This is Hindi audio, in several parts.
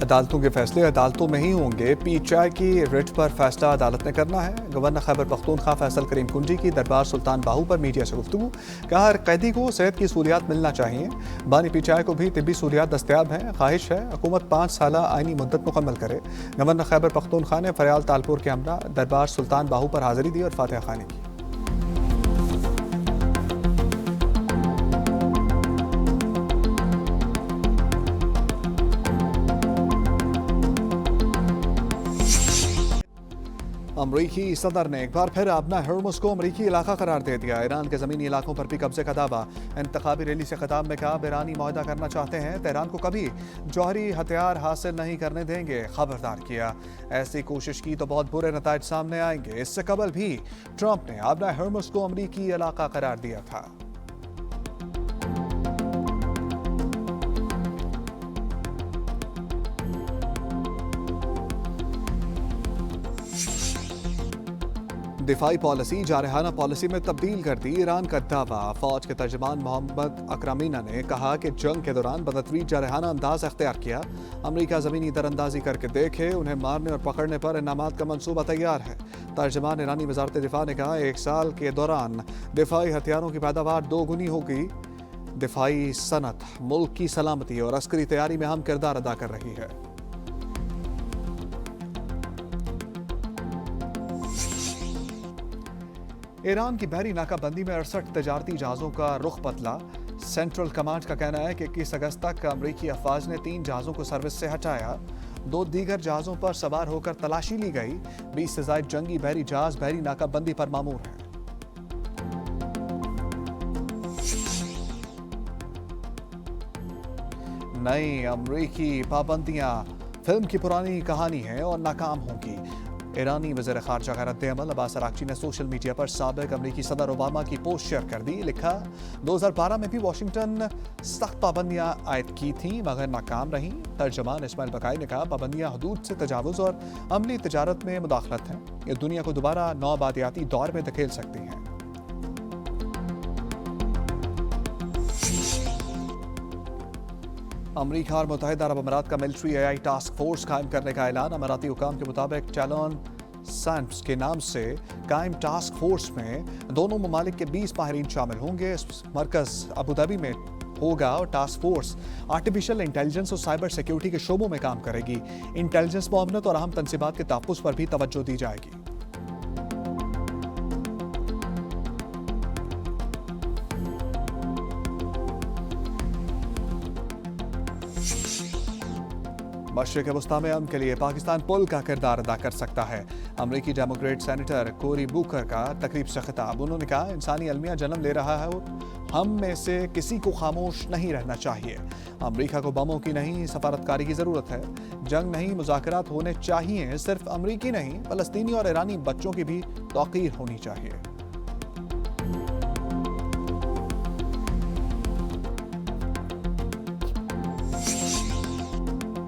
अदालतों के फैसले अदालतों में ही होंगे। पीटीआई की रिट पर फैसला अदालत ने करना है। गवर्नर खैबर पख्तूनख्वा फैसल करीम कुंजी की दरबार सुल्तान बाहू पर मीडिया से गुफ्तगू। कहा, हर कैदी को सेहत की सहूलियात मिलना चाहिए। बानी पीटीआई को भी तिब्बी सहूलियात दस्तयाब हैं। ख्वाहिश है हुकूमत 5 साल आईनी मुद्दत मुकम्मल करे। गवर्नर खैबर पख्तूनख्वा ने फरियाल तालपुर के हमरा दरबार सुल्तान बाहू पर हाजिरी दी और फातिहा खानी की। अमरीकी सदर ने एक बार फिर अपना हर्मुस को अमरीकी इलाका करार दे दिया। ईरान के ज़मीनी इलाकों पर भी कब्जे का दावा। इंतखाबी रैली से खिताब में कहा, ईरानी मुआहदा करना चाहते हैं, तेहरान को कभी जौहरी हथियार हासिल नहीं करने देंगे। खबरदार किया, ऐसी कोशिश की तो बहुत बुरे नताइज सामने आएंगे। इससे कबल भी ट्रंप ने अपना हर्मुस को अमरीकी इलाका करार दिया था। दिफाई पॉलिसी जारहाना पॉलिसी में तब्दील कर दी ईरान का दावा। फौज के तर्जमान मोहम्मद अकरामीना ने कहा कि जंग के दौरान बदतरीज जारहाना अंदाज अख्तियार किया। अमरीका ज़मीनी दरअंदाजी करके देखे, उन्हें मारने और पकड़ने पर इनामात का मंसूबा तैयार है। तर्जमान ईरानी वजारत दिफा ने कहा, 1 साल के दौरान दिफाई हथियारों की पैदावार 2 गुनी होगी। दिफाई सनत मुल्क की सलामती और अस्करी तैयारी में अहम किरदार अदा कर रही है। ईरान की बहरी नाकाबंदी में 68 तजारती जहाज़ों का रुख बदला। सेंट्रल कमांड का कहना है कि 21 अगस्त तक अमरीकी अफवाज ने 3 जहाज़ों को सर्विस से हटाया। 2 दीगर जहाज़ों पर सवार होकर तलाशी ली गई। 20 से ज़ायद जंगी बहरी जहाज़ बहरी नाकाबंदी पर मामूर हैं। नई अमरीकी पाबंदियां फिल्म की पुरानी कहानी है और नाकाम होंगी। ईरानी वज़ीर ख़ारजा गैरत अमल अब्बास अराग़ची ने सोशल मीडिया पर साबिक़ अमरीकी सदर ओबामा की पोस्ट शेयर कर दी। लिखा, 2012 में भी वाशिंगटन सख्त पाबंदियां आयद की थीं मगर नाकाम रहीं। तर्जमान इस्माइल बकाई ने कहा, पाबंदियां हदूद से तजावुज़ और अमली तिजारत में मुदाखलत हैं। ये दुनिया को दोबारा नौआबादियाती दौर में धकेल सकती हैं। अमरीका और मुत्तहिदा अरब अमारात का मिलिट्री AI टास्क फोर्स कायम करने का ऐलान। अमाराती हुकाम के मुताबिक टैलोन सैम्स के नाम से कायम टास्क फोर्स में दोनों ममालिक के 20 माहिरीन शामिल होंगे। इस मरकज़ अबू धाबी में होगा और टास्क फोर्स आर्टिफिशियल इंटेलिजेंस और साइबर सिक्योरिटी के शोबों में काम करेगी। इंटेलिजेंस मुआवनत और अहम तनसीबात के तहफ़्फ़ुज़ पर भी तवज्जो दी जाएगी। मशरिक़ वस्ता में अमन के लिए पाकिस्तान पुल का किरदार अदा कर सकता है। अमरीकी डेमोक्रेट सेनेटर कोरी बुकर का तकरीब से खिताब। उन्होंने कहा, इंसानी अलमिया जन्म ले रहा है, हम में से किसी को खामोश नहीं रहना चाहिए। अमरीका को बमों की नहीं सफारतकारी की ज़रूरत है। जंग नहीं, मुज़ाकरात होने चाहिए। सिर्फ अमरीकी नहीं, फ़लस्तीनी और ईरानी बच्चों की भी तौक़ीर होनी चाहिए।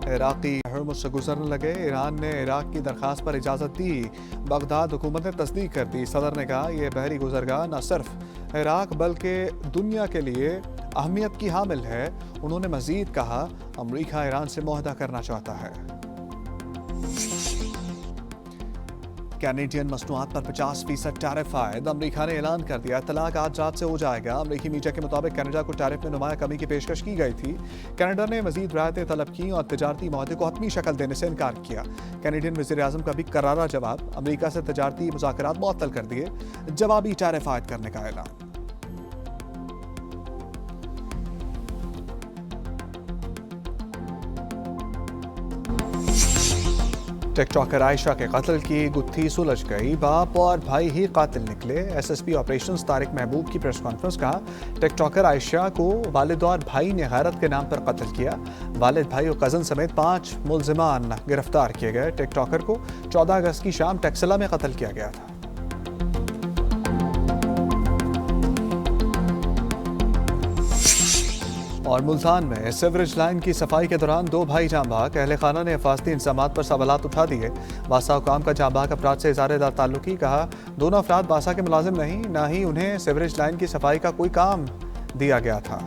इराक़ी हर्मुस से गुजरने लगे। ईरान ने इराक़ की दरख्वास्त पर इजाज़त दी। बगदाद हुकूमत ने तस्दीक कर दी। सदर ने कहा, यह बहरी गुजरगाह न सिर्फ इराक़ बल्कि दुनिया के लिए अहमियत की हामिल है। उन्होंने मज़ीद कहा, अमरीका ईरान से मुआहदा करना चाहता है। कैनेडियन मसनूआत पर 50% टैरिफ आयद। अमरीका ने ऐलान कर दिया, तलाक आज रात से हो जाएगा। अमरीकी मीडिया के मुताबिक कनाडा को टैरिफ में नुमाया कमी की पेशकश की गई थी। कनाडा ने मजीद रियायतें तलब की और तजारती मुआहदे को हतमी शक्ल देने से इनकार किया। कैनेडियन वज़ीर आज़म का भी करारा जवाब। अमरीका से तजारती मुज़ाकरात मुअत्तल कर दिए। जवाबी टैरिफ आयद करने का ऐलान। टिकटॉकर आयशा के कत्ल की गुत्थी सुलझ गई। बाप और भाई ही कातिल निकले। SSP ऑपरेशंस तारिक महबूब की प्रेस कॉन्फ्रेंस। कहा, टिकटॉकर आयशा को वालिद और भाई ने गैरत के नाम पर कत्ल किया। वालिद, भाई और कज़न समेत 5 मुल्ज़िमान गिरफ्तार किए गए। टिकटॉकर को 14 अगस्त की शाम टेक्सला में कत्ल किया गया था। और मुल्तान में सीवरेज लाइन की सफाई के दौरान 2 भाई जाँ बहक। अहले खाना ने हिफाजती इंतजामात पर सवालात उठा दिए। बासा हुकाम का जाँ बहक अफराद से इज़ारेदार ताल्लुकी। कहा, दोनों अफराद बासा के मुलाजिम नहीं, ना ही उन्हें सीवरेज लाइन की सफाई का कोई काम दिया गया था।